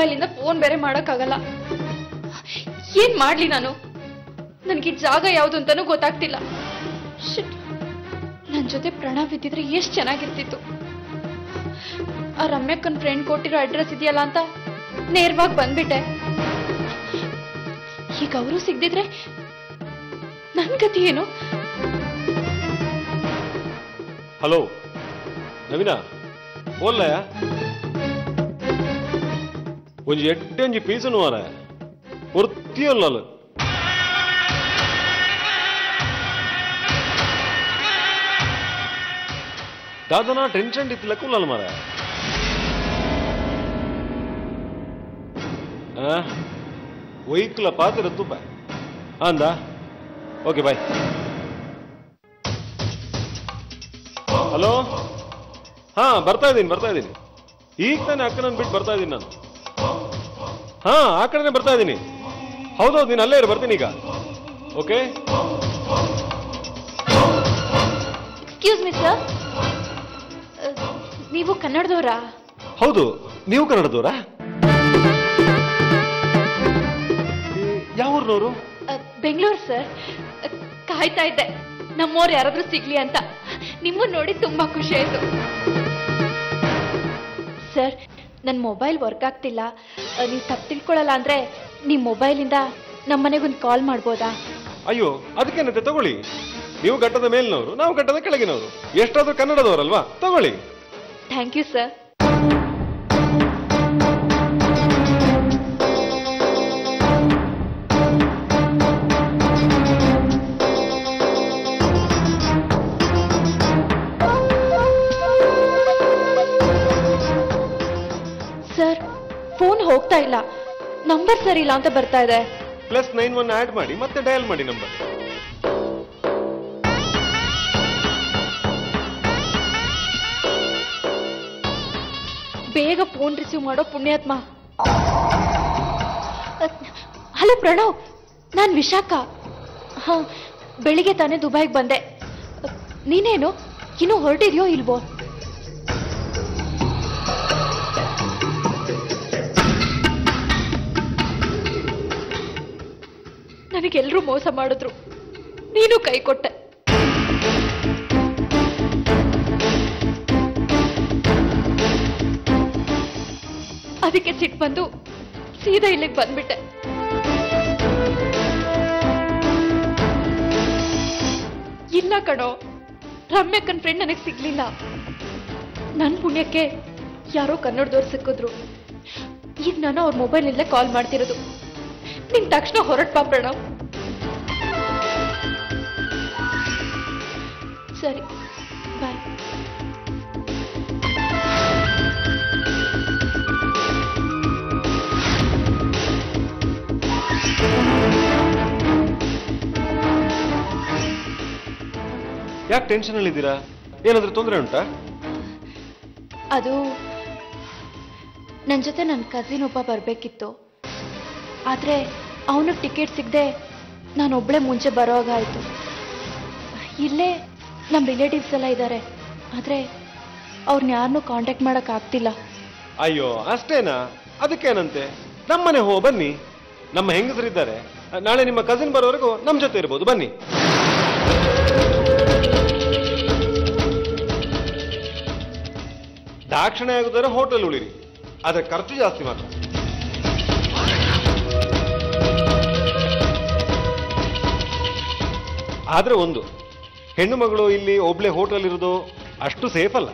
ಮೊಬೈಲಿಂದ ಫೋನ್ ಬೇರೆ ಮಾಡೋಕ್ಕಾಗಲ್ಲ. ಏನ್ ಮಾಡ್ಲಿ ನಾನು? ನನಗೆ ಜಾಗ ಯಾವುದು ಅಂತಾನೂ ಗೊತ್ತಾಗ್ತಿಲ್ಲ. ನನ್ನ ಜೊತೆ ಪ್ರಣವ್ ಇದ್ದಿದ್ರೆ ಎಷ್ಟು ಚೆನ್ನಾಗಿರ್ತಿತ್ತು. ಆ ರಮ್ಯಕ್ಕನ್ ಫ್ರೆಂಡ್ ಕೊಟ್ಟಿರೋ ಅಡ್ರೆಸ್ ಇದೆಯಲ್ಲ ಅಂತ ನೇರವಾಗಿ ಬಂದ್ಬಿಟ್ಟೆ. ಈಗ ಅವರು ಸಿಗದಿದ್ರೆ ನನ್ ಗತಿ ಏನು? ಹಲೋ ನವೀನ, ಓಲ್ಲಯ ಒಂಜಿ 8 ಪೀಸನು ಮಾರ ಒರ್ತಿಯಲ್ಲ ದಾದನ ಟೆನ್ಷನ್ ಇತ್ತು ಲೆಕ್ಕಲ್ಲ ಮಾರ. ಒಯ್ಕಲ ಪಾತ್ರ ತುಪ್ಪ ಅಂದ. Okay bye. ಹಲೋ, ಹಾ ಬರ್ತಾ ಇದ್ದೀನಿ. ಈಗ ತಾನೆ ಅಕ್ಕನನ್ನು ಬಿಟ್ಟು ಬರ್ತಾ ಇದ್ದೀನಿ ನಾನು. ಹಾ ಆ ಕಡೆನೆ ಬರ್ತಾ ಇದ್ದೀನಿ. ಹೌದೌದು, ನೀನು ಅಲ್ಲೇ ಇರು, ಬರ್ತೀನಿ ಈಗ. ಓಕೆ. ಎಕ್ಸ್ಕ್ಯೂಸ್ ಮಿ ಸರ್, ನೀವು ಕನ್ನಡದವರಾ? ಹೌದು, ನೀವು ಕನ್ನಡದವರಾ? ಯಾವ ಊರಿನವರು? ಬೆಂಗಳೂರು ಸರ್. ಕಾಯ್ತಾ ಇದ್ದೆ ನಮ್ಮವ್ರು ಯಾರಾದ್ರೂ ಸಿಗ್ಲಿ ಅಂತ. ನಿಮ್ಮನ್ನ ನೋಡಿ ತುಂಬಾ ಖುಷಿ ಆಯ್ತು ಸರ್. ನನ್ನ ಮೊಬೈಲ್ ವರ್ಕ್ ಆಗ್ತಿಲ್ಲ. ನೀವು ತಪ್ಪು ತಿಳ್ಕೊಳ್ಳಲ್ಲ ಅಂದ್ರೆ ನಿಮ್ಮ ಮೊಬೈಲಿಂದ ನಮ್ಮ ಮನೆಗೊಂದು ಕಾಲ್ ಮಾಡ್ಬೋದಾ? ಅಯ್ಯೋ, ಅದಕ್ಕೇನಂತೆ, ತಗೊಳ್ಳಿ. ನೀವು ಘಟ್ಟದ ಮೇಲಿನವರು, ನಾವು ಘಟ್ಟದ ಕೆಳಗಿನವರು. ಎಷ್ಟಾದ್ರೂ ಕನ್ನಡದವರಲ್ವಾ, ತಗೊಳ್ಳಿ. Thank you sir. Sir, phone ಹೋಗ್ತಾ ಇಲ್ಲ. ನಂಬರ್ ಸರಿ ಇಲ್ಲ ಅಂತ ಬರ್ತಾ ಇದೆ. +91 ಆಡ್ ಮಾಡಿ ಮತ್ತೆ ಡಯಲ್ ಮಾಡಿ ನಂಬರ್. ಬೇಗ ಫೋನ್ ರಿಸೀವ್ ಮಾಡೋ ಪುಣ್ಯಾತ್ಮ. ಹಲೋ ಪ್ರಣವ್, ನಾನು ವಿಶಾಖ. ಹಾ, ಬೆಳಿಗ್ಗೆ ತಾನೇ ದುಬೈಗೆ ಬಂದೆ. ನೀನೇನು ಇನ್ನೂ ಹೊರಟಿದ್ಯೋ ಇಲ್ವೋ? ನನಗೆಲ್ಲರೂ ಮೋಸ ಮಾಡಿದ್ರು, ನೀನು ಕೈ ಕೊಟ್ಟೆ. ಅದಕ್ಕೆ ಸಿಟ್ಟು ಬಂದು ಸೀದಾ ಇಲ್ಲಿಗೆ ಬಂದ್ಬಿಟ್ಟೆ. ಇಲ್ಲ ಕಣೋ, ರಮ್ಯಕ್ಕನ್ ಫ್ರೆಂಡ್ ನನಗೆ ಸಿಗ್ಲಿಲ್ಲ. ನನ್ನ ಪುಣ್ಯಕ್ಕೆ ಯಾರೋ ಕನ್ನಡದವ್ರು ಸಿಕ್ಕಿದ್ರು. ಈಗ ನಾನು ಅವ್ರ ಮೊಬೈಲಿಂದಲೇ ಕಾಲ್ ಮಾಡ್ತಿರೋದು. ನಿನ್ ತಕ್ಷಣ ಹೊರಟ್ಬಾ ಪ್ರಣವ್. ಸರಿ, ಬಾಯ್. ಯಾಕೆ ಟೆನ್ಷನ್ ಅಲ್ಲಿ ಇದ್ದೀರಾ? ಏನಾದ್ರೂ ತೊಂದರೆ ಉಂಟಾ? ಅದು ನನ್ನ ಜೊತೆ ನನ್ನ ಕಸಿನ್ ಒಬ್ಬ ಬರಬೇಕಿತ್ತು. ಆದರೆ ಅವನಿಗೆ ಟಿಕೆಟ್ ಸಿಗದೆ ನಾನೊಬ್ಬಳೇ ಮುಂಚೆ ಬರೋಗಾಯಿತು. ಇಲ್ಲೇ ನಮ್ಮ ರಿಲೇಟಿವ್ಸ್ ಎಲ್ಲ ಇದ್ದಾರೆ, ಆದರೆ ಅವ್ರನ್ನ ಯಾರನ್ನೂ ಕಾಂಟ್ಯಾಕ್ಟ್ ಮಾಡೋಕ್ಕಾಗ್ತಿಲ್ಲ. ಅಯ್ಯೋ, ಅಷ್ಟೇನಾ? ಅದಕ್ಕೇನಂತೆ, ನಮ್ಮನೆ ಬನ್ನಿ. ನಮ್ಮ ಹೆಂಗಸರಿದ್ದಾರೆ. ನಾಳೆ ನಿಮ್ಮ ಕಸಿನ್ ಬರೋವರೆಗೂ ನಮ್ಮ ಜೊತೆ ಇರ್ಬೋದು, ಬನ್ನಿ. ದಾಕ್ಷಿಣೆ ಆಗುದಾರೆ ಹೋಟೆಲ್ ಉಳಿರಿ, ಆದ್ರೆ ಖರ್ಚು ಜಾಸ್ತಿ ಮಾತ್ರ. ಆದ್ರೆ ಒಂದು, ಹೆಣ್ಣು ಮಗಳು ಇಲ್ಲಿ ಒಬ್ಳೆ ಹೋಟೆಲ್ ಇರೋದು ಅಷ್ಟು ಸೇಫ್ ಅಲ್ಲ.